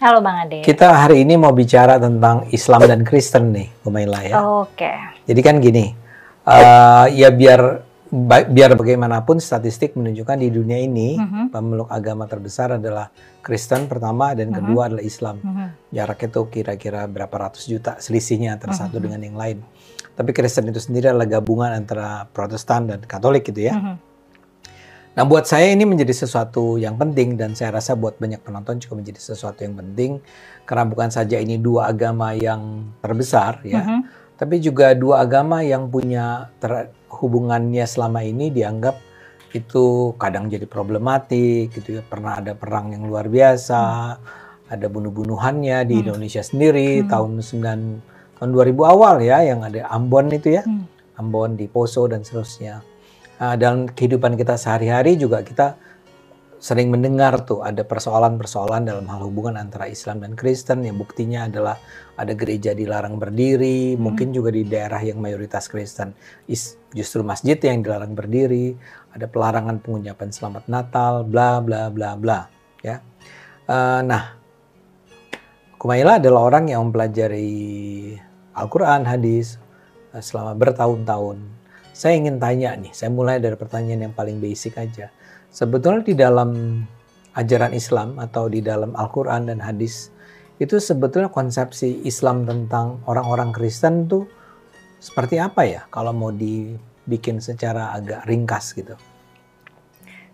Halo Bang Ade. Kita hari ini mau bicara tentang Islam dan Kristen nih, Humaila ya. Oke. Jadi kan gini, ya biar bagaimanapun statistik menunjukkan di dunia ini pemeluk agama terbesar adalah Kristen pertama dan kedua adalah Islam. Jaraknya itu kira-kira berapa ratus juta selisihnya antara satu dengan yang lain. Tapi Kristen itu sendiri adalah gabungan antara Protestan dan Katolik gitu ya. Nah, buat saya ini menjadi sesuatu yang penting dan saya rasa buat banyak penonton juga menjadi sesuatu yang penting karena bukan saja ini dua agama yang terbesar ya, tapi juga dua agama yang punya hubungannya selama ini dianggap itu kadang jadi problematik gitu ya. Pernah ada perang yang luar biasa, ada bunuh-bunuhannya di Indonesia sendiri tahun 2000 awal ya, yang ada Ambon itu ya, Ambon di Poso dan seterusnya. Dalam kehidupan kita sehari-hari juga kita sering mendengar tuh ada persoalan-persoalan dalam hal hubungan antara Islam dan Kristen. Yang buktinya adalah ada gereja dilarang berdiri, mungkin juga di daerah yang mayoritas Kristen justru masjid yang dilarang berdiri, ada pelarangan pengucapan Selamat Natal, bla bla bla bla ya. Nah, Humaila adalah orang yang mempelajari Al-Quran, hadis selama bertahun-tahun. Saya ingin tanya nih, saya mulai dari pertanyaan yang paling basic aja. Sebetulnya di dalam ajaran Islam atau di dalam Al-Quran dan hadis, itu sebetulnya konsepsi Islam tentang orang-orang Kristen tuh seperti apa ya? Kalau mau dibikin secara agak ringkas gitu.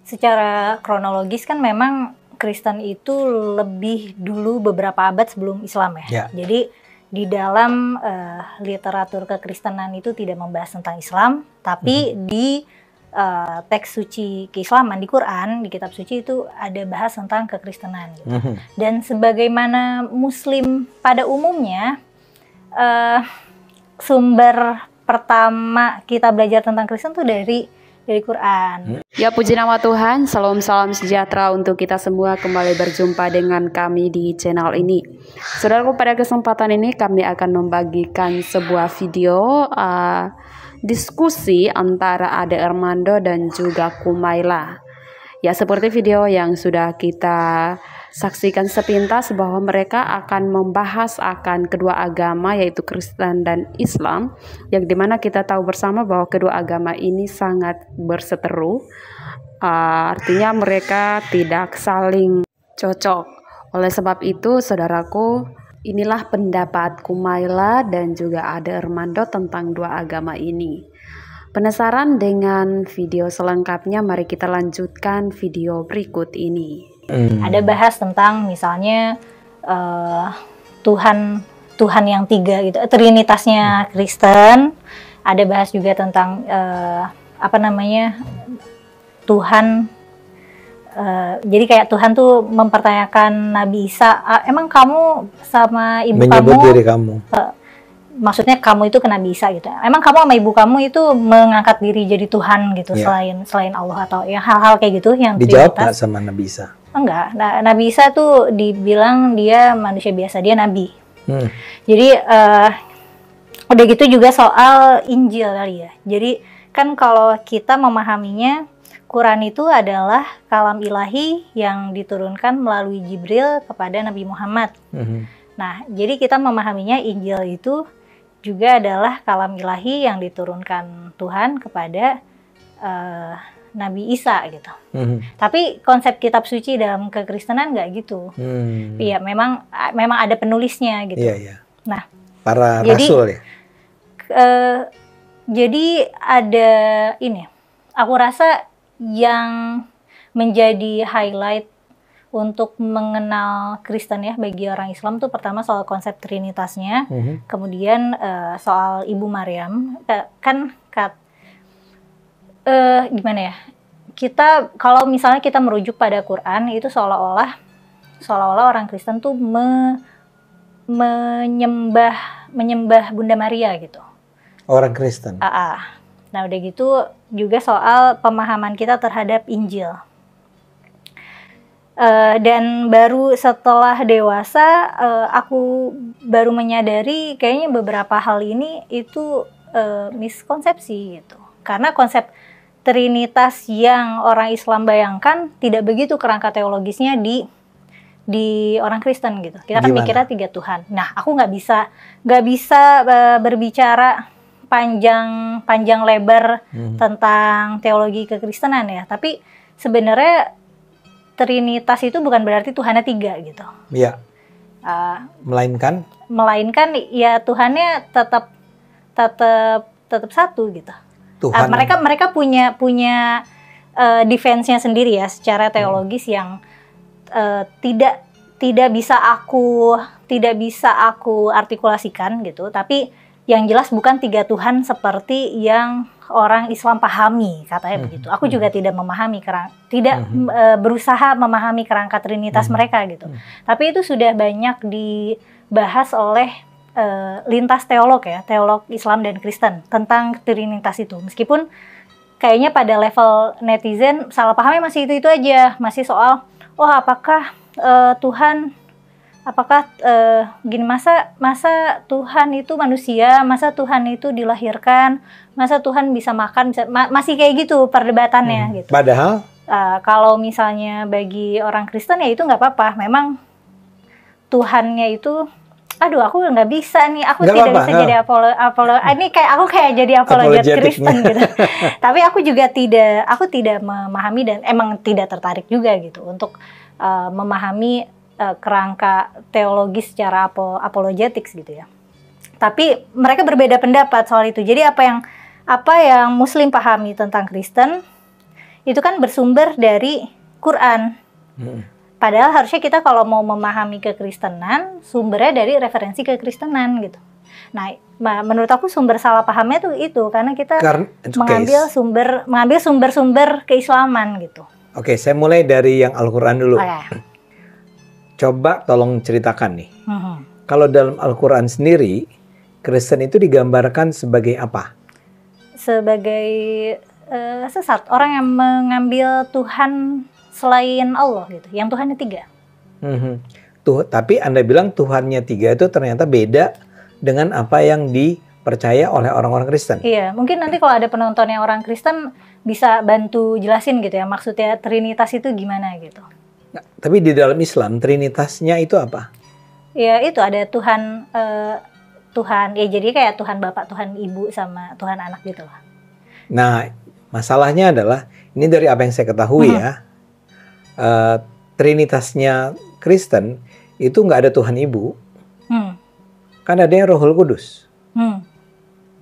Secara kronologis kan memang Kristen itu lebih dulu beberapa abad sebelum Islam ya. Jadi di dalam literatur kekristenan itu tidak membahas tentang Islam, tapi di teks suci keislaman di Quran, di kitab suci itu ada bahas tentang kekristenan. Gitu. Dan sebagaimana Muslim pada umumnya, sumber pertama kita belajar tentang Kristen itu dari Quran. Ya, puji nama Tuhan, salam sejahtera untuk kita semua, kembali berjumpa dengan kami di channel ini. Saudaraku, pada kesempatan ini kami akan membagikan sebuah video diskusi antara Ade Armando dan juga Humaila. Ya, seperti video yang sudah kita saksikan sepintas bahwa mereka akan membahas akan kedua agama yaitu Kristen dan Islam, yang dimana kita tahu bersama bahwa kedua agama ini sangat berseteru, artinya mereka tidak saling cocok. Oleh sebab itu, saudaraku, inilah pendapat Humaila dan juga Ade Armando tentang dua agama ini. Penasaran dengan video selengkapnya? Mari kita lanjutkan video berikut ini. Ada bahas tentang misalnya Tuhan yang tiga gitu, Trinitasnya Kristen. Ada bahas juga tentang Tuhan. Jadi kayak Tuhan tuh mempertanyakan Nabi Isa, emang kamu sama ibu menyebut kamu, diri kamu. Maksudnya kamu itu ke Nabi Isa gitu. Emang kamu sama ibu kamu itu mengangkat diri jadi Tuhan gitu, selain Allah, atau ya hal-hal kayak gitu yang dijawab nggak sama Nabi Isa? Enggak, Nabi Isa tuh dibilang dia manusia biasa, dia nabi. Jadi udah gitu juga soal Injil kali ya. Jadi kan kalau kita memahaminya, Quran itu adalah kalam ilahi yang diturunkan melalui Jibril kepada Nabi Muhammad. Nah, jadi kita memahaminya Injil itu juga adalah kalam ilahi yang diturunkan Tuhan kepada Nabi Isa gitu. Tapi konsep kitab suci dalam kekristenan nggak gitu. Iya, memang ada penulisnya gitu. Nah, para rasul ya. Jadi ada ini, aku rasa yang menjadi highlight untuk mengenal Kristen ya bagi orang Islam tuh pertama soal konsep Trinitasnya, kemudian soal Ibu Maryam. Gimana ya, kita kalau misalnya kita merujuk pada Quran itu seolah-olah orang Kristen tuh menyembah Bunda Maria gitu. Orang Kristen. Nah udah gitu juga soal pemahaman kita terhadap Injil. Dan baru setelah dewasa aku baru menyadari kayaknya beberapa hal ini itu miskonsepsi gitu. Karena konsep Trinitas yang orang Islam bayangkan tidak begitu kerangka teologisnya di orang Kristen gitu. Kita kan Gimana? mikirnya 3 Tuhan. Nah, aku nggak bisa berbicara panjang lebar tentang teologi kekristenan ya. Tapi sebenarnya Trinitas itu bukan berarti Tuhannya 3 gitu. Iya. Melainkan ya Tuhannya tetap satu gitu. Tuhan. Mereka punya defense-nya sendiri ya secara teologis yang tidak bisa aku artikulasikan gitu. Tapi yang jelas bukan 3 Tuhan seperti yang orang Islam pahami, katanya begitu. Aku juga tidak memahami berusaha memahami kerangka Trinitas mereka gitu. Tapi itu sudah banyak dibahas oleh lintas teolog Islam dan Kristen tentang Trinitas itu. Meskipun kayaknya pada level netizen salah pahamnya masih itu aja, masih soal apakah Tuhan masa Tuhan itu manusia, masa Tuhan itu dilahirkan, masa Tuhan bisa makan, masih kayak gitu perdebatannya gitu. Padahal kalau misalnya bagi orang Kristen ya itu nggak apa-apa. Memang Tuhannya itu, aduh aku nggak bisa nih, aku tidak bisa jadi ini aku kayak jadi apologet Kristen gitu. Tapi aku tidak memahami dan emang tidak tertarik juga gitu untuk memahami kerangka teologis secara apologetics gitu ya. Tapi mereka berbeda pendapat soal itu. Jadi apa yang Muslim pahami tentang Kristen itu kan bersumber dari Quran. Padahal harusnya kita kalau mau memahami kekristenan sumbernya dari referensi kekristenan gitu. Nah, menurut aku sumber salah pahamnya tuh itu karena kita mengambil sumber-sumber keislaman gitu. Oke, saya mulai dari yang Al-Quran dulu. Coba tolong ceritakan nih. Kalau dalam Al-Quran sendiri, Kristen itu digambarkan sebagai apa? Sebagai sesat, orang yang mengambil Tuhan selain Allah gitu, yang Tuhannya 3. Tapi Anda bilang Tuhannya 3 itu ternyata beda dengan apa yang dipercaya oleh orang-orang Kristen. Iya, mungkin nanti kalau ada penonton yang orang Kristen bisa bantu jelasin gitu ya, maksudnya Trinitas itu gimana gitu. Nah, tapi di dalam Islam Trinitasnya itu apa? Ya itu ada Tuhan ya, jadi kayak Tuhan Bapak, Tuhan Ibu sama Tuhan Anak gitu lah. Nah, masalahnya adalah ini dari apa yang saya ketahui ya, Trinitasnya Kristen itu nggak ada Tuhan Ibu, kan ada yang Rohul Kudus,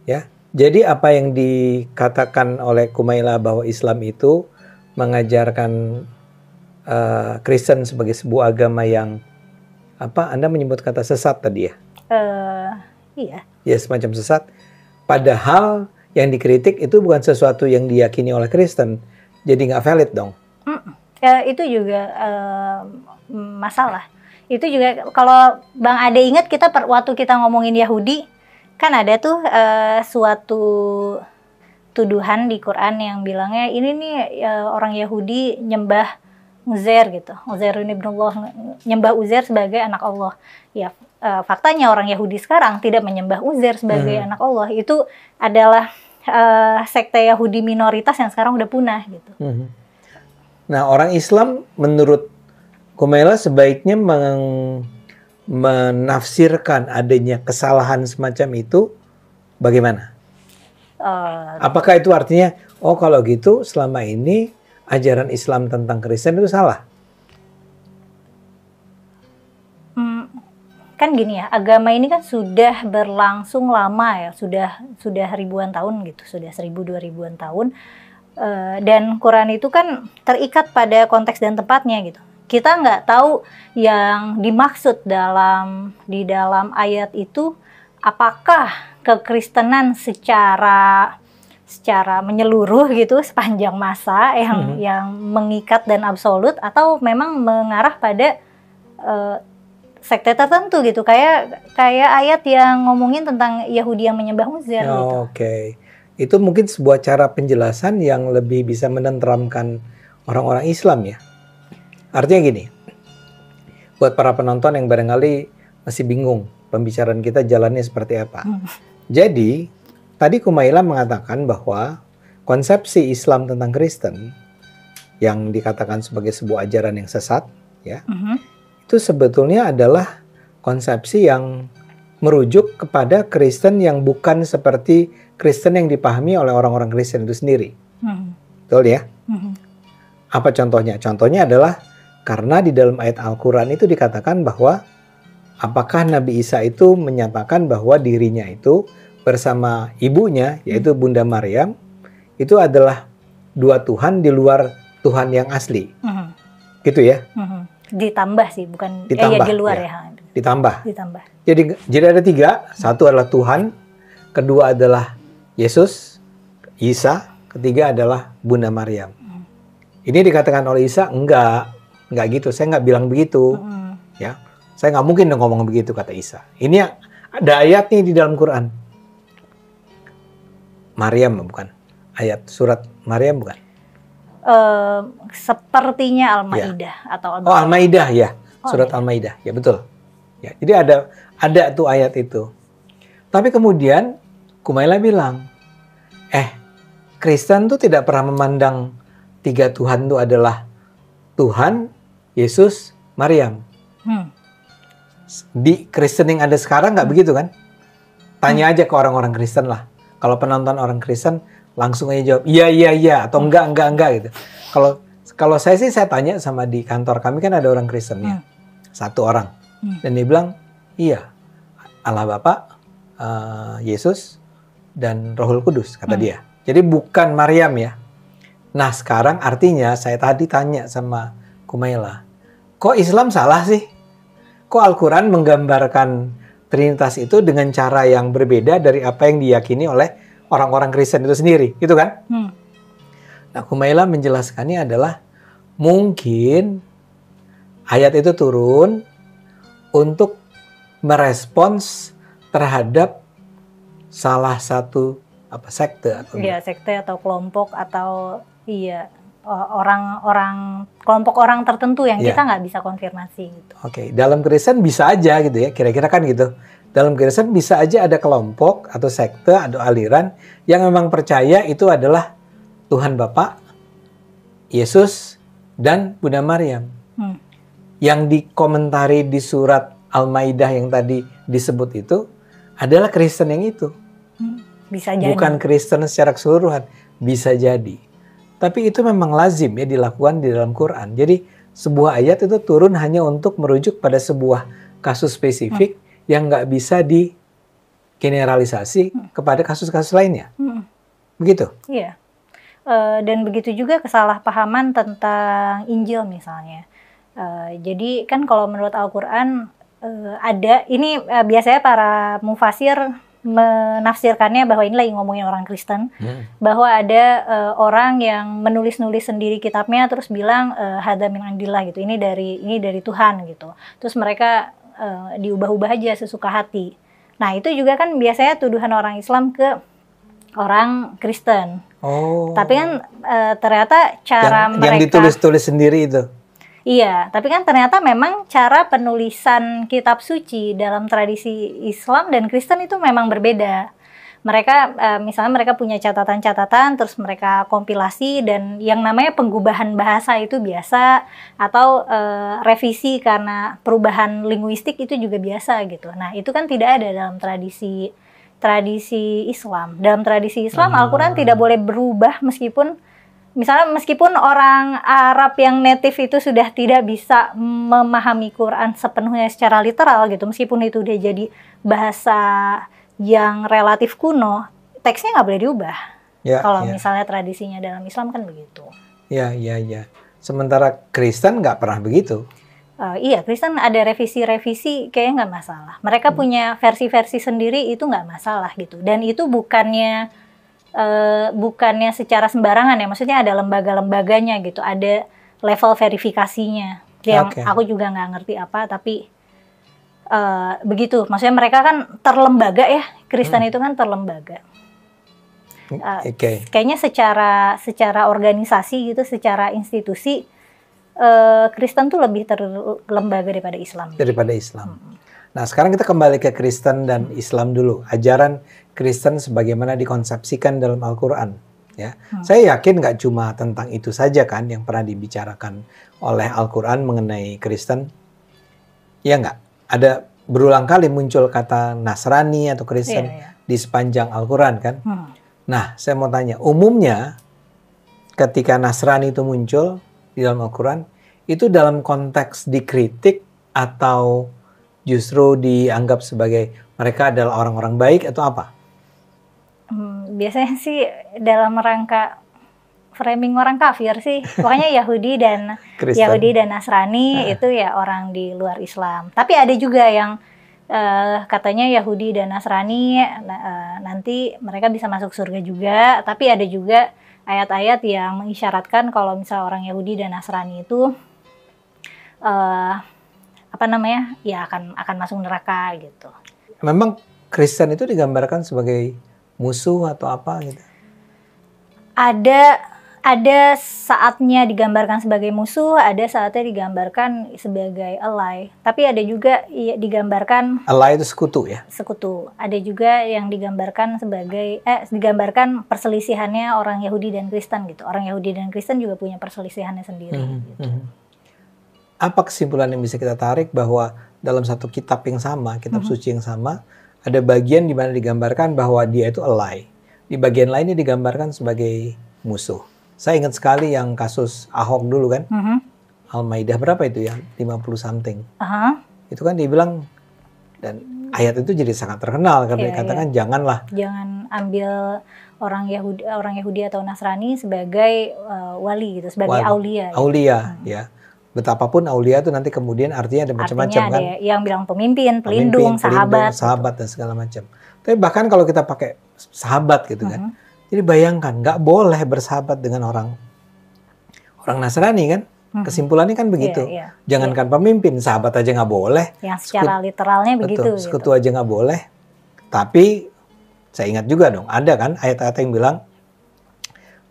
ya. Jadi apa yang dikatakan oleh Kumaila bahwa Islam itu mengajarkan Kristen sebagai sebuah agama yang Anda menyebut kata sesat tadi ya? Iya. Ya, semacam sesat. Padahal yang dikritik itu bukan sesuatu yang diyakini oleh Kristen, jadi nggak valid dong. Itu juga masalah. Itu juga kalau Bang Ade ingat waktu kita ngomongin Yahudi, kan ada tuh suatu tuduhan di Quran yang bilangnya ini nih orang Yahudi nyembah Uzair gitu. Uzair ibnullah, nyembah Uzair sebagai anak Allah. Ya, faktanya orang Yahudi sekarang tidak menyembah Uzair sebagai anak Allah. Itu adalah sekte Yahudi minoritas yang sekarang udah punah gitu. Nah, orang Islam menurut Kumaila sebaiknya menafsirkan adanya kesalahan semacam itu bagaimana? Apakah itu artinya, kalau gitu selama ini ajaran Islam tentang Kristen itu salah? Kan gini ya, agama ini kan sudah berlangsung lama ya, sudah ribuan tahun gitu, sudah 1000-2000-an tahun, dan Quran itu kan terikat pada konteks dan tempatnya gitu. Kita nggak tahu yang dimaksud di dalam ayat itu apakah kekristenan secara menyeluruh gitu sepanjang masa yang mengikat dan absolut, atau memang mengarah pada sekte tertentu gitu, kayak ayat yang ngomongin tentang Yahudi yang menyembah Uzair gitu. Oke. Itu mungkin sebuah cara penjelasan yang lebih bisa menenteramkan orang-orang Islam ya. Artinya gini, buat para penonton yang barangkali masih bingung pembicaraan kita jalannya seperti apa. Jadi tadi Kumaila mengatakan bahwa konsepsi Islam tentang Kristen yang dikatakan sebagai sebuah ajaran yang sesat, ya, itu sebetulnya adalah konsepsi yang merujuk kepada Kristen yang bukan seperti Kristen yang dipahami oleh orang-orang Kristen itu sendiri. Betul ya? Apa contohnya? Contohnya adalah karena di dalam ayat Al-Quran itu dikatakan bahwa apakah Nabi Isa itu menyatakan bahwa dirinya itu bersama ibunya, yaitu Bunda Maryam, itu adalah dua Tuhan di luar Tuhan yang asli. Gitu ya? Ditambah sih, bukan ditambah, di luar ya. Ditambah. Ditambah. Jadi ada tiga. Satu adalah Tuhan, kedua adalah Yesus, Isa, ketiga adalah Bunda Maryam. Ini dikatakan oleh Isa, enggak gitu. Saya nggak bilang begitu. Ya, saya nggak mungkin ngomong begitu, kata Isa. Ini ada ayat nih di dalam Quran. Maryam bukan? Ayat surat Maryam bukan? Sepertinya Al-Maidah atau Oh, Al-Maidah ya. Surat Al-Maidah. Ya, betul. Ya, jadi ada tuh ayat itu. Tapi kemudian Kumaila bilang, Kristen tuh tidak pernah memandang tiga Tuhan itu adalah Tuhan, Yesus, Maryam. Di Kristen yang ada sekarang nggak begitu kan? Tanya aja ke orang-orang Kristen lah. Kalau penonton orang Kristen langsung aja jawab iya atau enggak gitu. Kalau saya sih, saya tanya sama di kantor kami kan ada orang Kristen ya, satu orang. Dan dia bilang, iya, Allah Bapa, Yesus, dan Rohul Kudus, kata dia. Jadi bukan Maryam ya. Nah sekarang artinya saya tadi tanya sama Kumaila, kok Islam salah sih? Kok Al-Quran menggambarkan Trinitas itu dengan cara yang berbeda dari apa yang diyakini oleh orang-orang Kristen itu sendiri, gitu kan? Nah Kumaila menjelaskannya adalah mungkin ayat itu turun untuk merespons terhadap salah satu sekte atau sekte atau kelompok atau kelompok orang tertentu yang kita nggak bisa konfirmasi gitu. Oke, dalam Kristen bisa aja gitu ya, kira-kira kan gitu. Dalam Kristen bisa aja ada kelompok atau sekte atau aliran yang memang percaya itu adalah Tuhan Bapa, Yesus, dan Bunda Maryam. Yang dikomentari di surat Al-Maidah yang tadi disebut itu adalah Kristen yang itu. Bisa jadi. Bukan Kristen secara keseluruhan, bisa jadi. Tapi itu memang lazim ya dilakukan di dalam Quran. Jadi sebuah ayat itu turun hanya untuk merujuk pada sebuah kasus spesifik yang nggak bisa digeneralisasi kepada kasus-kasus lainnya. Begitu? Iya. Dan begitu juga kesalahpahaman tentang Injil misalnya. Jadi kan kalau menurut Al-Quran ada, ini biasanya para mufasir menafsirkannya bahwa ini lagi ngomongin orang Kristen, bahwa ada orang yang menulis-nulis sendiri kitabnya terus bilang hadza min indillah gitu, ini dari Tuhan gitu. Terus mereka diubah-ubah aja sesuka hati. Nah itu juga kan biasanya tuduhan orang Islam ke orang Kristen. Tapi kan ternyata cara mereka yang ditulis-tulis sendiri itu. Iya, tapi kan ternyata memang cara penulisan kitab suci dalam tradisi Islam dan Kristen itu memang berbeda. Mereka misalnya mereka punya catatan-catatan, terus mereka kompilasi, dan yang namanya penggubahan bahasa itu biasa, atau revisi karena perubahan linguistik itu juga biasa gitu. Nah itu kan tidak ada dalam tradisi Islam. Dalam tradisi Islam Al-Quran tidak boleh berubah meskipun orang Arab yang native itu sudah tidak bisa memahami Quran sepenuhnya secara literal gitu, meskipun itu udah jadi bahasa yang relatif kuno, teksnya nggak boleh diubah. Kalau misalnya tradisinya dalam Islam kan begitu. Ya. Sementara Kristen nggak pernah begitu. Iya, Kristen ada revisi-revisi kayaknya nggak masalah. Mereka punya versi-versi sendiri, itu nggak masalah gitu. Dan itu bukannya secara sembarangan ya, maksudnya ada lembaga-lembaganya gitu, ada level verifikasinya yang aku juga nggak ngerti apa, tapi begitu, maksudnya mereka kan terlembaga ya, Kristen itu kan terlembaga. Kayaknya secara organisasi gitu, secara institusi Kristen tuh lebih terlembaga daripada Islam. Nah, sekarang kita kembali ke Kristen dan Islam dulu. Ajaran Kristen sebagaimana dikonsepsikan dalam Al-Quran. Ya. Saya yakin nggak cuma tentang itu saja kan yang pernah dibicarakan oleh Al-Quran mengenai Kristen. Iya nggak? Ada berulang kali muncul kata Nasrani atau Kristen di sepanjang Al-Quran kan? Nah, saya mau tanya, umumnya ketika Nasrani itu muncul di dalam Al-Quran, itu dalam konteks dikritik atau justru dianggap sebagai mereka adalah orang-orang baik atau apa? Biasanya sih dalam rangka framing orang kafir sih. Pokoknya Yahudi dan Nasrani itu ya orang di luar Islam. Tapi ada juga yang katanya Yahudi dan Nasrani nanti mereka bisa masuk surga juga. Tapi ada juga ayat-ayat yang mengisyaratkan kalau misalnya orang Yahudi dan Nasrani itu ya akan masuk neraka gitu. Memang Kristen itu digambarkan sebagai musuh atau apa gitu? Ada saatnya digambarkan sebagai musuh, ada saatnya digambarkan sebagai ally. Tapi ada juga digambarkan ally itu sekutu ya? Sekutu. Ada juga yang digambarkan sebagai digambarkan perselisihannya orang Yahudi dan Kristen gitu. Orang Yahudi dan Kristen juga punya perselisihannya sendiri gitu. Apa kesimpulan yang bisa kita tarik bahwa dalam satu kitab yang sama, kitab suci yang sama, ada bagian di mana digambarkan bahwa dia itu ally. Di bagian lainnya digambarkan sebagai musuh. Saya ingat sekali yang kasus Ahok dulu kan. Al-Maidah berapa itu ya? 50 something. Itu kan dibilang, dan ayat itu jadi sangat terkenal karena dikatakan janganlah. Jangan ambil orang Yahudi atau Nasrani sebagai wali gitu, sebagai aulia. Aulia ya. Betapapun aulia itu nanti kemudian artinya ada macam-macam kan. Ada yang bilang pemimpin, pelindung, sahabat dan segala macam. Tapi bahkan kalau kita pakai sahabat gitu kan. Jadi bayangkan, nggak boleh bersahabat dengan orang Nasrani kan? Kesimpulannya kan begitu. Jangankan pemimpin, sahabat aja nggak boleh. Yang secara literalnya begitu. Sekutu aja nggak boleh. Tapi saya ingat juga dong, ada kan ayat-ayat yang bilang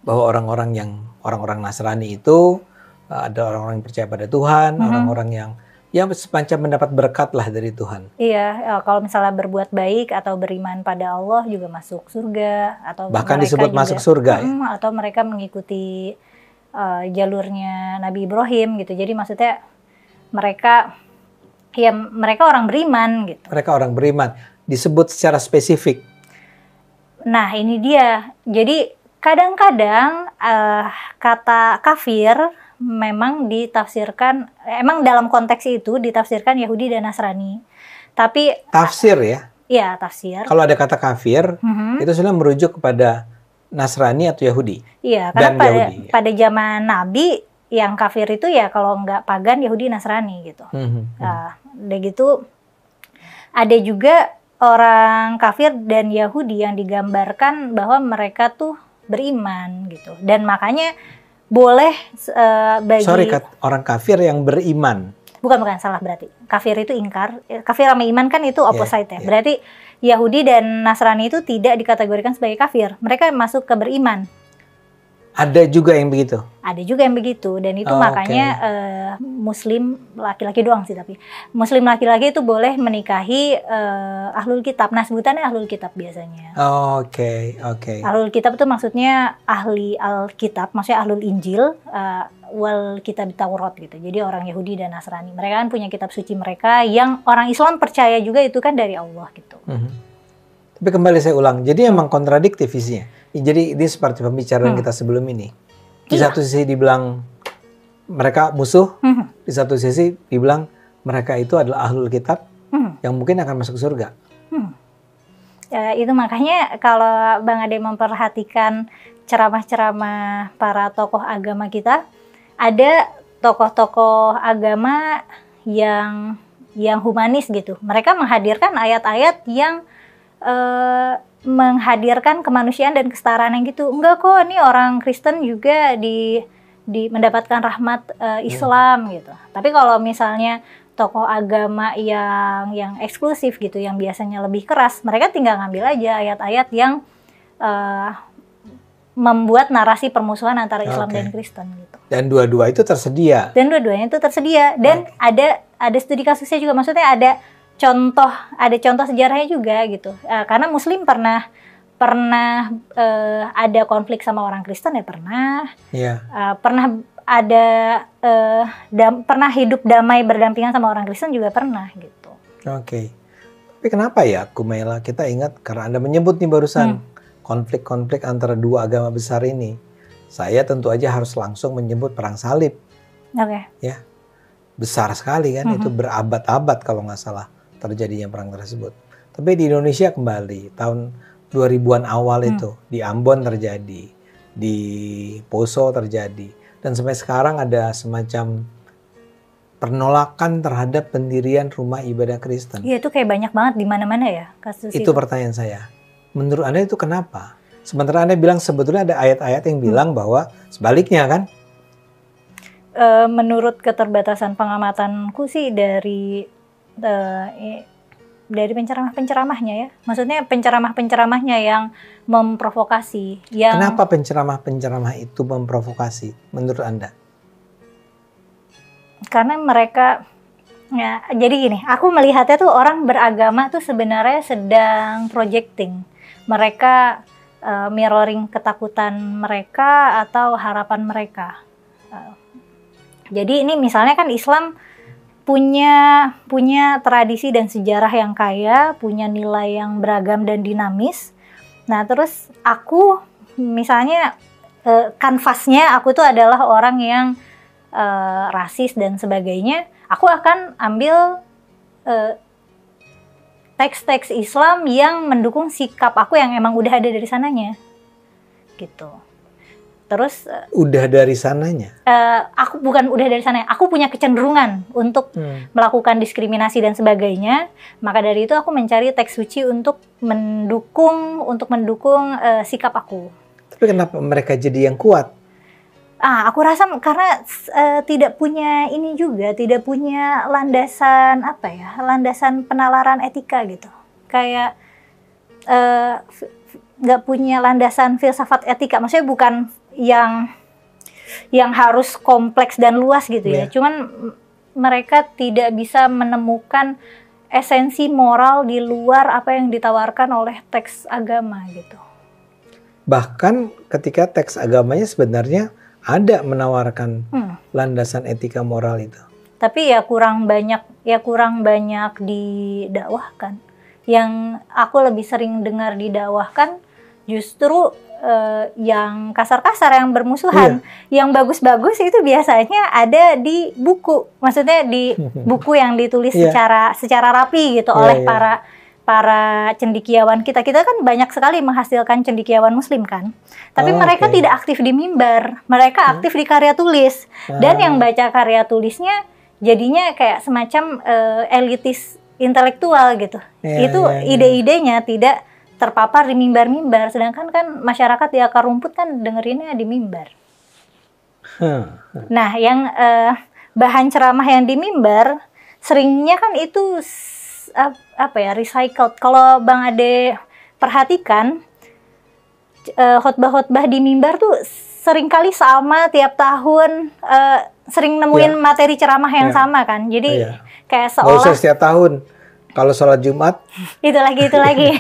bahwa orang-orang Nasrani itu ada orang-orang yang percaya pada Tuhan, orang-orang yang semacam mendapat berkat lah dari Tuhan. Iya, kalau misalnya berbuat baik atau beriman pada Allah juga masuk surga, atau bahkan disebut juga masuk surga ya? Atau mereka mengikuti jalurnya Nabi Ibrahim gitu. Jadi maksudnya mereka orang beriman gitu. Mereka orang beriman, disebut secara spesifik. Nah ini dia, jadi kadang-kadang kata kafir memang ditafsirkan, emang dalam konteks itu ditafsirkan Yahudi dan Nasrani. Tapi tafsir ya? Iya, tafsir. Kalau ada kata kafir, itu sebenarnya merujuk kepada Nasrani atau Yahudi. Iya, karena pada zaman Nabi yang kafir itu ya kalau nggak pagan Yahudi Nasrani gitu. Udah gitu ada juga orang kafir dan Yahudi yang digambarkan bahwa mereka tuh beriman gitu. Dan makanya boleh bagi orang kafir yang beriman. Bukan salah berarti. Kafir itu ingkar. Kafir sama iman kan itu opposite ya. Berarti Yahudi dan Nasrani itu tidak dikategorikan sebagai kafir. Mereka masuk ke beriman. Ada juga yang begitu? Ada juga yang begitu. Dan itu makanya Muslim laki-laki doang sih tapi. Muslim laki-laki itu boleh menikahi ahlul kitab. Nah sebutannya ahlul kitab biasanya. Oke. Ahlul kitab itu maksudnya ahli Alkitab. Maksudnya ahlul Injil. Wal kitab Taurat gitu. Jadi orang Yahudi dan Nasrani. Mereka kan punya kitab suci mereka. Yang orang Islam percaya juga itu kan dari Allah gitu. Tapi kembali saya ulang. Jadi emang kontradiktif isinya. Jadi ini seperti pembicaraan kita sebelum ini. Di satu sisi dibilang mereka musuh, di satu sisi dibilang mereka itu adalah ahlul kitab yang mungkin akan masuk surga. Ya, itu makanya kalau Bang Ade memperhatikan ceramah-ceramah para tokoh agama kita, ada tokoh-tokoh agama yang humanis gitu. Mereka menghadirkan ayat-ayat yang menghadirkan kemanusiaan dan kesetaraan yang gitu. Enggak kok, ini orang Kristen juga mendapatkan rahmat Islam gitu. Tapi kalau misalnya tokoh agama yang eksklusif gitu, yang biasanya lebih keras, mereka tinggal ngambil aja ayat-ayat yang membuat narasi permusuhan antara Islam dan Kristen gitu. Dan dua-dua itu tersedia. Dan ada studi kasusnya juga, maksudnya ada contoh sejarahnya juga gitu. Karena Muslim pernah ada konflik sama orang Kristen ya pernah. ada pernah hidup damai berdampingan sama orang Kristen juga pernah gitu. Oke. Tapi kenapa ya Kumaila, kita ingat karena Anda menyebut nih barusan konflik-konflik antara dua agama besar ini. Saya tentu aja harus langsung menyebut perang salib. Oke. Ya. Besar sekali kan, itu berabad-abad kalau nggak salah terjadinya perang tersebut. Tapi di Indonesia kembali tahun 2000-an awal itu di Ambon terjadi, di Poso terjadi, dan sampai sekarang ada semacam penolakan terhadap pendirian rumah ibadah Kristen. Iya, itu kayak banyak banget di mana-mana ya kasus itu. Itu pertanyaan saya. Menurut Anda itu kenapa? Sementara Anda bilang sebetulnya ada ayat-ayat yang bilang bahwa sebaliknya kan? Menurut keterbatasan pengamatanku sih dari penceramah-penceramahnya ya. Maksudnya penceramah-penceramahnya yang memprovokasi. Kenapa penceramah-penceramah itu memprovokasi menurut Anda? Karena mereka, ya, jadi gini, aku melihatnya tuh orang beragama tuh sebenarnya sedang projecting. Mereka mirroring ketakutan mereka atau harapan mereka. Jadi ini misalnya kan Islam punya tradisi dan sejarah yang kaya, punya nilai yang beragam dan dinamis. Nah terus aku misalnya kanvasnya aku tuh adalah orang yang rasis dan sebagainya. Aku akan ambil teks-teks Islam yang mendukung sikap aku yang emang udah ada dari sananya, gitu. Terus udah dari sananya? Aku bukan udah dari sana. Aku punya kecenderungan untuk melakukan diskriminasi dan sebagainya. Maka dari itu aku mencari teks suci untuk mendukung sikap aku. Tapi kenapa mereka jadi yang kuat? Aku rasa karena tidak punya ini juga, tidak punya landasan landasan penalaran etika gitu. Kayak nggak punya landasan filsafat etika. Maksudnya bukan yang harus kompleks dan luas gitu ya. Cuman mereka tidak bisa menemukan esensi moral di luar apa yang ditawarkan oleh teks agama gitu. Bahkan ketika teks agamanya sebenarnya ada menawarkan landasan etika moral itu. Tapi ya kurang banyak didakwahkan. Yang aku lebih sering dengar didakwahkan justru yang kasar-kasar, yang bermusuhan. Yang bagus-bagus itu biasanya ada di buku. Maksudnya di buku yang ditulis secara rapi gitu oleh para cendekiawan kita. Kita kan banyak sekali menghasilkan cendekiawan muslim kan. Tapi mereka tidak aktif di mimbar. Mereka aktif di karya tulis. Dan yang baca karya tulisnya jadinya kayak semacam elitis intelektual gitu. Ide-idenya tidak terpapar di mimbar-mimbar, sedangkan kan masyarakat di akar rumput kan dengerinnya di mimbar. Nah, yang bahan ceramah yang di mimbar seringnya kan itu recycled. Kalau Bang Ade perhatikan khotbah-khotbah di mimbar tuh seringkali sama tiap tahun, sering nemuin materi ceramah yang sama kan. Jadi kayak seolah nggak usah setiap tahun. Kalau sholat Jumat itu lagi.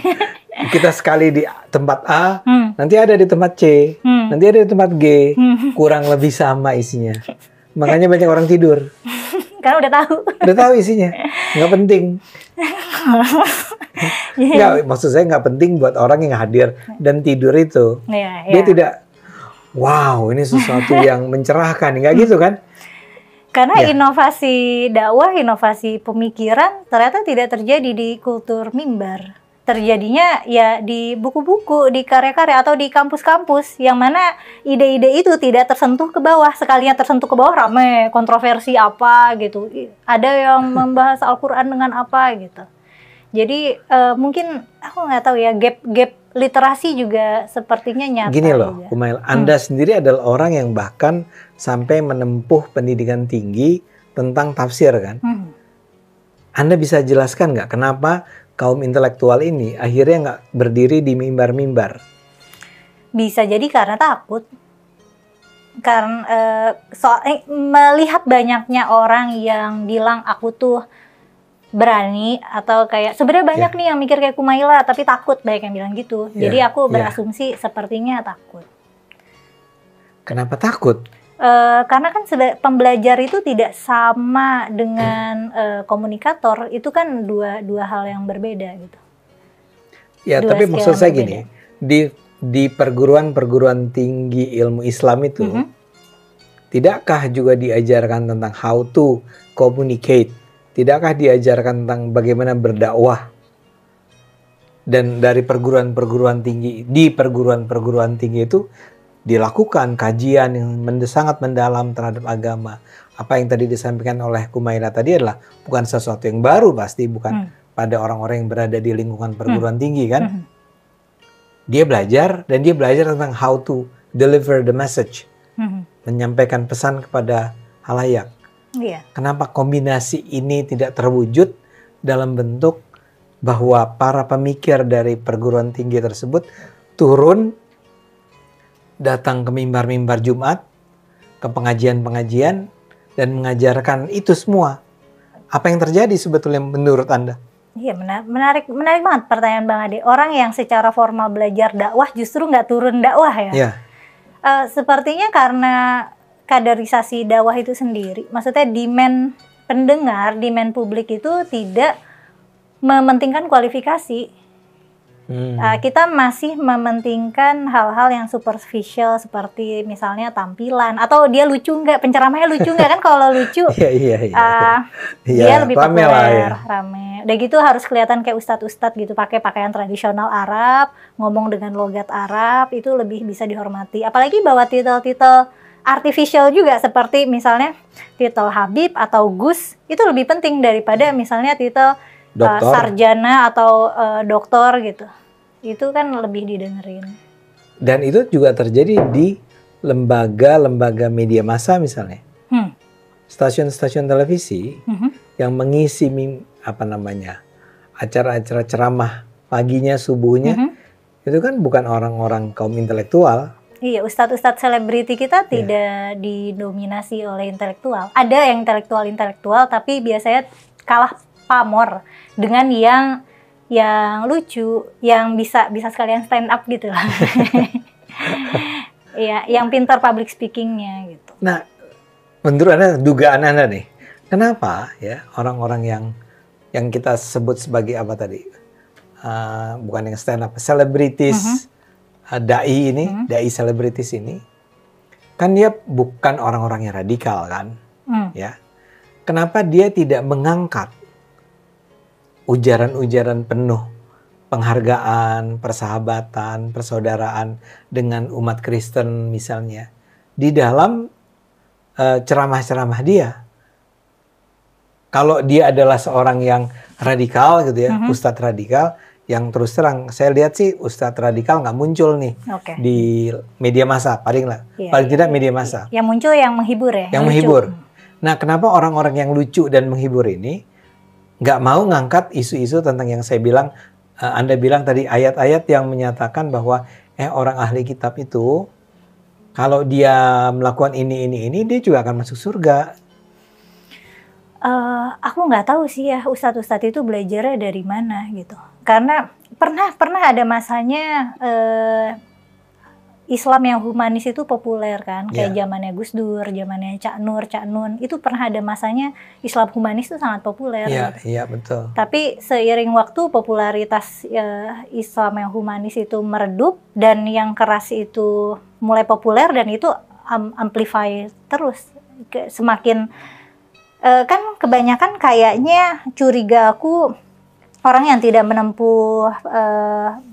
Kita sekali di tempat A, nanti ada di tempat C, nanti ada di tempat G, kurang lebih sama isinya. Makanya banyak orang tidur. Karena udah tahu. Udah tahu isinya, nggak penting. Nggak, maksud saya nggak penting buat orang yang hadir dan tidur itu. Dia tidak, wow ini sesuatu yang mencerahkan, nggak gitu kan? Karena inovasi dakwah, inovasi pemikiran ternyata tidak terjadi di kultur mimbar. Terjadinya ya di buku-buku, di karya-karya atau di kampus-kampus yang mana ide-ide itu tidak tersentuh ke bawah. Sekalinya tersentuh ke bawah rame, kontroversi apa gitu. Ada yang membahas Al-Quran dengan apa gitu. Jadi mungkin aku nggak tahu ya, gap literasi juga sepertinya nyata. Gini loh, Kumail, Anda sendiri adalah orang yang bahkan sampai menempuh pendidikan tinggi tentang tafsir kan? Anda bisa jelaskan nggak kenapa kaum intelektual ini akhirnya nggak berdiri di mimbar-mimbar? Bisa jadi karena takut. Karena melihat banyaknya orang yang bilang aku tuh berani, atau kayak sebenarnya banyak nih yang mikir kayak Kumaila tapi takut, banyak yang bilang gitu. Jadi aku berasumsi sepertinya takut. Kenapa takut? Karena kan pembelajar itu tidak sama dengan komunikator, itu kan dua hal yang berbeda gitu. Ya, tapi maksud saya gini, di perguruan tinggi ilmu Islam itu, tidakkah juga diajarkan tentang how to communicate? Tidakkah diajarkan tentang bagaimana berdakwah? Dan dari perguruan tinggi, di perguruan tinggi itu dilakukan kajian yang sangat mendalam terhadap agama. Apa yang tadi disampaikan oleh Kumaila tadi adalah bukan sesuatu yang baru, pasti bukan pada orang-orang yang berada di lingkungan perguruan tinggi kan. Dia belajar, dan dia belajar tentang how to deliver the message. Menyampaikan pesan kepada halayak. Kenapa kombinasi ini tidak terwujud dalam bentuk bahwa para pemikir dari perguruan tinggi tersebut turun, datang ke mimbar-mimbar Jumat, ke pengajian-pengajian, dan mengajarkan itu semua. Apa yang terjadi sebetulnya menurut Anda? Iya, menarik banget pertanyaan Bang Ade. Orang yang secara formal belajar dakwah justru nggak turun dakwah ya? Iya. Sepertinya karena kaderisasi dakwah itu sendiri. Maksudnya demand pendengar, demand publik itu tidak mementingkan kualifikasi. Kita masih mementingkan hal-hal yang superficial seperti misalnya tampilan atau dia lucu nggak, penceramahnya lucu nggak kan? Kalau lucu dia lebih populer, rame. Udah gitu harus kelihatan kayak ustadz-ustadz gitu, pakai pakaian tradisional Arab, ngomong dengan logat Arab, itu lebih bisa dihormati. Apalagi bawa titel-titel artificial juga, seperti misalnya titel Habib atau Gus, itu lebih penting daripada misalnya titel sarjana atau doktor gitu. Itu kan lebih didengerin. Dan itu juga terjadi di lembaga-lembaga media massa misalnya. Stasiun-stasiun televisi yang mengisi acara-acara ceramah paginya, subuhnya, itu kan bukan orang-orang kaum intelektual. Iya, ustadz-ustadz selebriti kita tidak didominasi oleh intelektual. Ada yang intelektual, tapi biasanya kalah pamor dengan yang lucu, yang bisa sekalian stand up gitu lah. Iya, yang pintar public speakingnya gitu. Nah, menurut Anda, dugaan Anda nih, kenapa ya orang-orang yang kita sebut sebagai apa tadi, bukan yang stand up, selebritis, dai ini, dai selebritis ini, kan dia bukan orang-orang yang radikal kan, ya. Kenapa dia tidak mengangkat ujaran-ujaran penuh penghargaan, persahabatan, persaudaraan dengan umat Kristen misalnya di dalam ceramah-ceramah dia? Kalau dia adalah seorang yang radikal gitu ya, ustadz radikal, yang terus terang saya lihat sih ustadz radikal nggak muncul nih di media massa, paling tidak media massa. Yang muncul yang menghibur ya. Yang menghibur. Nah, kenapa orang-orang yang lucu dan menghibur ini nggak mau ngangkat isu-isu tentang yang saya bilang, Anda bilang tadi, ayat-ayat yang menyatakan bahwa orang ahli kitab itu kalau dia melakukan ini, dia juga akan masuk surga. Aku nggak tahu sih ya ustadz-ustadz itu belajarnya dari mana gitu. Karena pernah ada masanya Islam yang humanis itu populer kan, kayak zamannya Gus Dur, zamannya Cak Nun, itu pernah ada masanya Islam humanis itu sangat populer. Iya, betul. Tapi seiring waktu popularitas Islam yang humanis itu meredup dan yang keras itu mulai populer, dan itu amplify terus. Semakin kan kebanyakan kayaknya curiga aku, orang yang tidak menempuh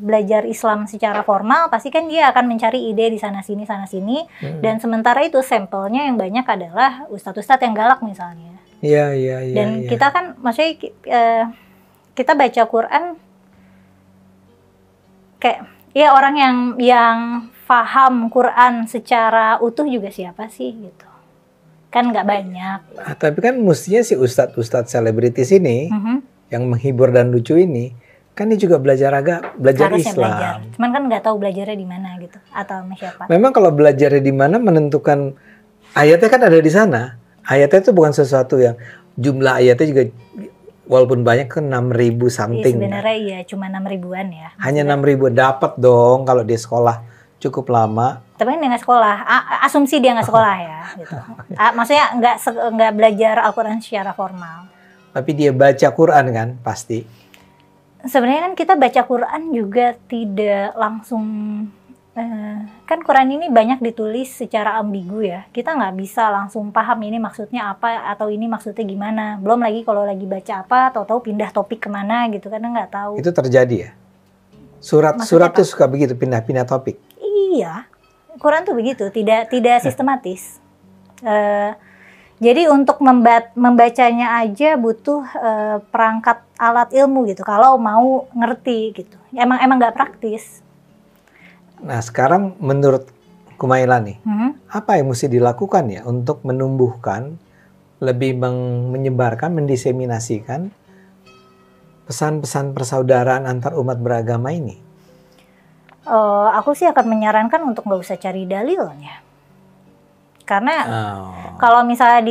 belajar Islam secara formal pasti kan dia akan mencari ide di sana sini dan sementara itu sampelnya yang banyak adalah ustadz-ustadz yang galak misalnya. Iya. Dan kita kan maksudnya kita baca Quran kayak ya orang yang paham Quran secara utuh juga siapa sih gitu. Kan nggak banyak. Tapi kan mestinya si ustadz selebritis ini yang menghibur dan lucu ini, kan dia juga belajar harusnya Islam. Belajar. Cuman kan nggak tahu belajarnya di mana gitu, atau sama siapa. Memang kalau belajarnya di mana menentukan, ayatnya kan ada di sana. Ayatnya itu bukan sesuatu yang jumlah ayatnya juga walaupun banyak kan 6.000 something. Sebenarnya iya cuma 6.000-an ya. Hanya 6.000 dapat dong kalau di sekolah cukup lama. Tapi kan dia nggak sekolah. Asumsi dia nggak sekolah ya. Gitu. Maksudnya nggak belajar Al-Quran secara formal. Tapi dia baca Quran kan pasti. Sebenarnya kan kita baca Quran juga tidak langsung. Kan Quran ini banyak ditulis secara ambigu ya. Kita nggak bisa langsung paham ini maksudnya apa atau ini maksudnya gimana. Belum lagi kalau lagi baca apa, tahu-tahu pindah topik kemana gitu, karena nggak tahu. Itu terjadi ya? Surat tuh suka begitu, pindah-pindah topik. Iya, Quran tuh begitu, tidak sistematis. Jadi untuk membacanya aja butuh perangkat alat ilmu gitu. Kalau mau ngerti gitu, emang nggak praktis. Nah sekarang menurut Kumaila nih, apa yang mesti dilakukan ya untuk menumbuhkan, lebih menyebarkan, mendiseminasikan pesan-pesan persaudaraan antar umat beragama ini? Aku sih akan menyarankan untuk nggak usah cari dalilnya. Karena kalau misalnya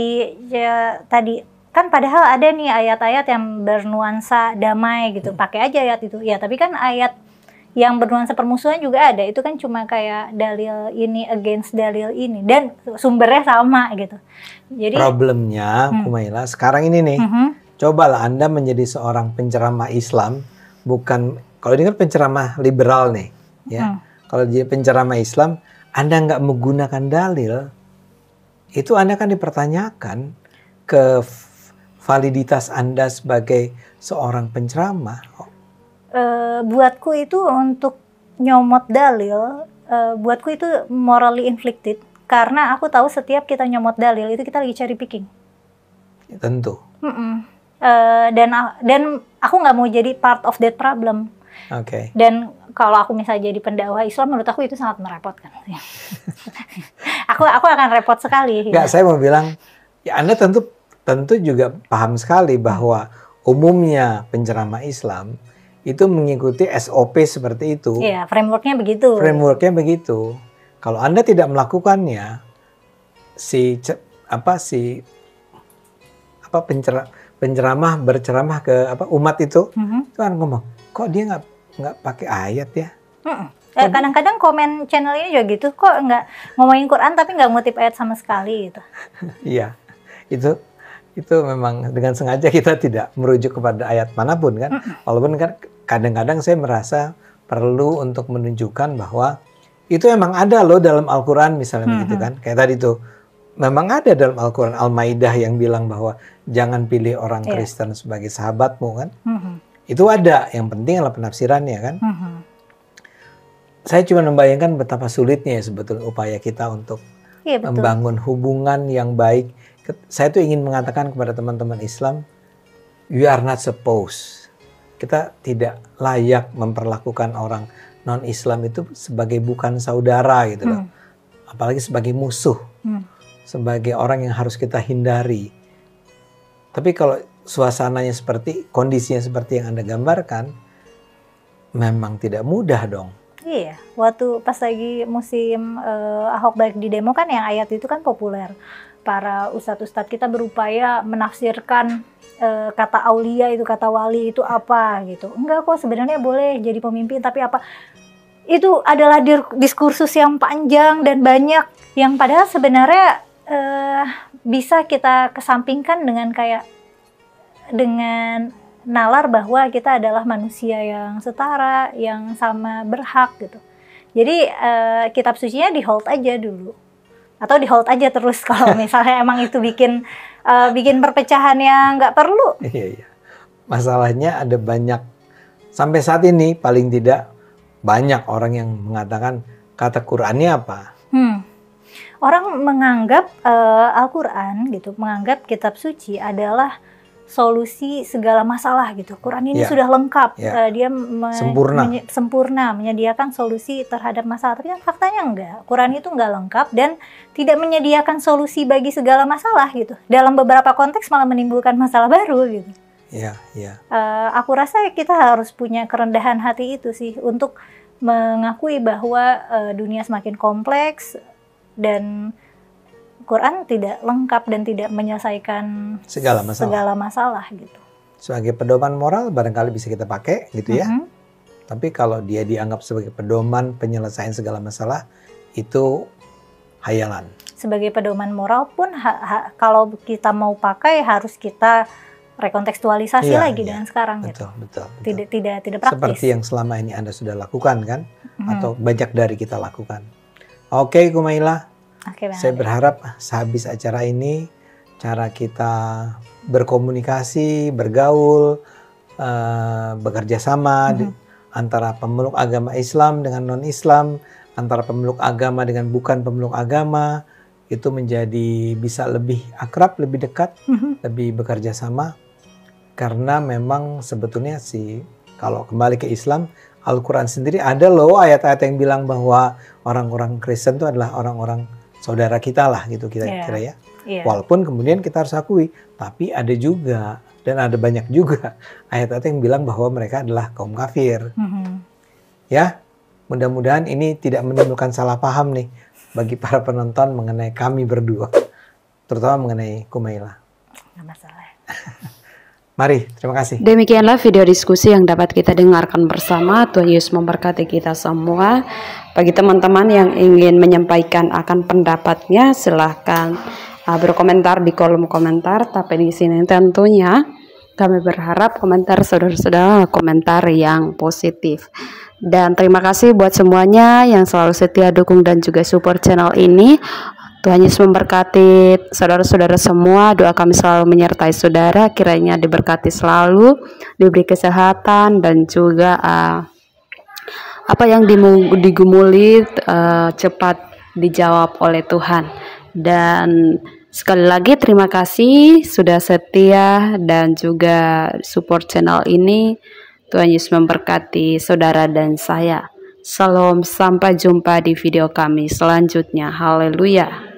tadi kan padahal ada nih ayat-ayat yang bernuansa damai gitu, pakai aja ayat itu. Ya tapi kan ayat yang bernuansa permusuhan juga ada, itu kan cuma kayak dalil ini against dalil ini dan sumbernya sama gitu. Jadi problemnya Kumaila sekarang ini nih, cobalah Anda menjadi seorang penceramah Islam, bukan, kalau ini kan penceramah liberal nih ya. Kalau dia penceramah Islam, Anda nggak menggunakan dalil, itu Anda kan dipertanyakan ke validitas Anda sebagai seorang penceramah. Buatku itu untuk nyomot dalil, buatku itu morally inflicted, karena aku tahu setiap kita nyomot dalil itu kita lagi cherry picking. Ya, tentu. Dan aku nggak mau jadi part of that problem. Oke. Dan kalau aku misalnya jadi pendakwah Islam, menurut aku itu sangat merepotkan. aku akan repot sekali. Nggak, saya mau bilang, ya Anda tentu juga paham sekali bahwa umumnya penceramah Islam itu mengikuti SOP seperti itu. Iya, frameworknya begitu. Frameworknya begitu. Kalau Anda tidak melakukannya, penceramah berceramah ke umat itu, itu kan ngomong, kok dia nggak pakai ayat ya? Kadang-kadang komen channel ini juga gitu, kok nggak ngomongin Quran tapi nggak ngutip ayat sama sekali gitu. Iya, itu memang dengan sengaja kita tidak merujuk kepada ayat manapun kan. Walaupun kan kadang-kadang saya merasa perlu untuk menunjukkan bahwa itu emang ada loh dalam Al-Quran misalnya begitu kan. Kayak tadi tuh, memang ada dalam Al-Quran Al-Maidah yang bilang bahwa jangan pilih orang Kristen sebagai sahabatmu kan. Itu ada, yang penting adalah penafsirannya kan. Saya cuma membayangkan betapa sulitnya ya sebetulnya upaya kita untuk membangun hubungan yang baik. Saya tuh ingin mengatakan kepada teman-teman Islam, we are not supposed. Kita tidak layak memperlakukan orang non-Islam itu sebagai bukan saudara gitu loh. Apalagi sebagai musuh. Sebagai orang yang harus kita hindari. Tapi kalau suasananya seperti, kondisinya seperti yang Anda gambarkan, memang tidak mudah dong. Iya, waktu pas lagi musim Ahok balik di demo kan yang ayat itu kan populer. Para ustadz-ustadz kita berupaya menafsirkan kata aulia itu, kata wali itu apa gitu. Enggak kok, sebenarnya boleh jadi pemimpin, tapi apa? Itu adalah diskursus yang panjang dan banyak yang padahal sebenarnya bisa kita kesampingkan dengan nalar bahwa kita adalah manusia yang setara, yang sama berhak gitu. Jadi kitab sucinya di hold aja dulu. Atau di hold aja terus kalau misalnya emang itu bikin perpecahan yang nggak perlu. Iya. Masalahnya ada banyak, sampai saat ini paling tidak banyak orang yang mengatakan kata Qur'annya apa. Orang menganggap Al-Quran gitu, menganggap kitab suci adalah solusi segala masalah gitu. Quran ini sudah lengkap, dia sempurna menyediakan solusi terhadap masalah. Tapi kan faktanya enggak. Quran itu enggak lengkap dan tidak menyediakan solusi bagi segala masalah gitu. Dalam beberapa konteks malah menimbulkan masalah baru gitu. Iya. Aku rasa kita harus punya kerendahan hati itu sih untuk mengakui bahwa dunia semakin kompleks dan Quran tidak lengkap dan tidak menyelesaikan segala masalah gitu. Sebagai pedoman moral barangkali bisa kita pakai gitu ya. Tapi kalau dia dianggap sebagai pedoman penyelesaian segala masalah, itu hayalan. Sebagai pedoman moral pun kalau kita mau pakai harus kita rekontekstualisasi lagi dengan sekarang. Betul, gitu. Betul. Tidak praktis. Seperti yang selama ini Anda sudah lakukan kan? Atau banyak dari kita lakukan. Oke, Kumaila. Saya berharap sehabis acara ini cara kita berkomunikasi, bergaul, bekerja sama antara pemeluk agama Islam dengan non-Islam, antara pemeluk agama dengan bukan pemeluk agama, itu menjadi bisa lebih akrab, lebih dekat, lebih bekerja sama. Karena memang sebetulnya kalau kembali ke Islam, Al-Quran sendiri ada loh ayat-ayat yang bilang bahwa orang-orang Kristen itu adalah orang-orang saudara kita lah gitu kira-kira ya. Walaupun kemudian kita harus akui, tapi ada juga dan ada banyak juga ayat-ayat yang bilang bahwa mereka adalah kaum kafir. Ya, mudah-mudahan ini tidak menimbulkan salah paham nih bagi para penonton mengenai kami berdua, terutama mengenai Kumaila. Nggak masalah. Mari, terima kasih. Demikianlah video diskusi yang dapat kita dengarkan bersama. Tuhan Yesus memberkati kita semua. Bagi teman-teman yang ingin menyampaikan akan pendapatnya, silahkan berkomentar di kolom komentar. Tapi di sini tentunya kami berharap komentar saudara-saudara komentar yang positif. Dan terima kasih buat semuanya yang selalu setia dukung dan juga support channel ini. Tuhan Yesus memberkati saudara-saudara semua. Doa kami selalu menyertai saudara. Kiranya diberkati selalu, diberi kesehatan dan juga apa yang digumuli cepat dijawab oleh Tuhan. Dan sekali lagi terima kasih sudah setia dan juga support channel ini. Tuhan Yesus memberkati saudara dan saya. Shalom, sampai jumpa di video kami selanjutnya. Haleluya.